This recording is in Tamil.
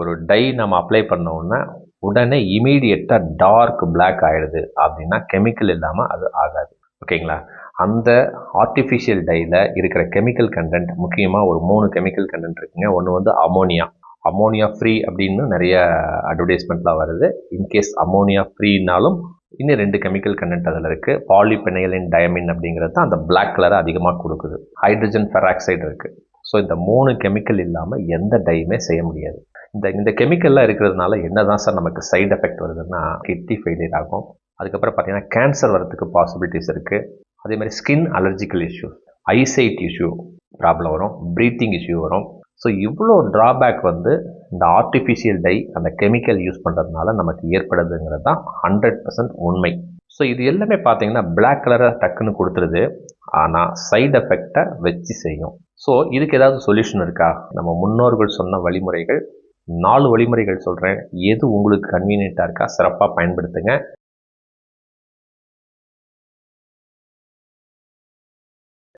ஒரு டை நம்ம அப்ளை பண்ணோன்னா உடனே இமீடியட்டாக டார்க் பிளாக் ஆகிடுது அப்படின்னா கெமிக்கல் இல்லாமல் அது ஆகாது. ஓகேங்களா? அந்த ஆர்டிஃபிஷியல் டையில் இருக்கிற கெமிக்கல் கண்டென்ட் முக்கியமாக ஒரு 3 கெமிக்கல் கண்டென்ட் இருக்குங்க. ஒன்று வந்து அமோனியா ஃப்ரீ அப்படின்னு நிறைய அட்வர்டைஸ்மெண்ட்லாம் வருது. இன்கேஸ் அமோனியா ஃப்ரீனாலும் இன்னும் 2 கெமிக்கல் கண்டென்ட் அதில் இருக்குது. பாலிபெனைலின் டயமின் அப்படிங்கிறது தான் அந்த பிளாக் கலரை அதிகமாக கொடுக்குது. ஹைட்ரஜன் பெராக்சைடு இருக்குது. ஸோ இந்த 3 கெமிக்கல் இல்லாமல் எந்த டையுமே செய்ய முடியாது. இந்த கெமிக்கல்லாம் இருக்கிறதுனால என்ன தான் சார் நமக்கு சைடு எஃபெக்ட் வருதுன்னா, கிட்னி ஃபெயிலியர் ஆகும். அதுக்கப்புறம் பார்த்தீங்கன்னா கேன்சர் வரதுக்கு பாசிபிலிட்டிஸ் இருக்குது. அதே மாதிரி skin allergical issue, eyesight issue problem வரும், ப்ரீத்திங் இஷ்யூ வரும். ஸோ இவ்வளோ ட்ராபேக் வந்து இந்த ஆர்டிஃபிஷியல் டை அந்த கெமிக்கல் யூஸ் பண்ணுறதுனால நமக்கு ஏற்படுதுங்கிறது தான் 100% உண்மை. ஸோ இது எல்லாமே பார்த்தீங்கன்னா பிளாக் கலரை டக்குன்னு கொடுத்துருது, ஆனால் சைடு எஃபெக்டை வச்சு செய்யும். ஸோ இதுக்கு ஏதாவது சொல்யூஷன் இருக்கா? நம்ம முன்னோர்கள் சொன்ன வழிமுறைகள் 4 வழிமுறைகள் சொல்கிறேன். எது உங்களுக்கு கன்வீனியண்ட்டாக இருக்கா சிறப்பாக பயன்படுத்துங்க.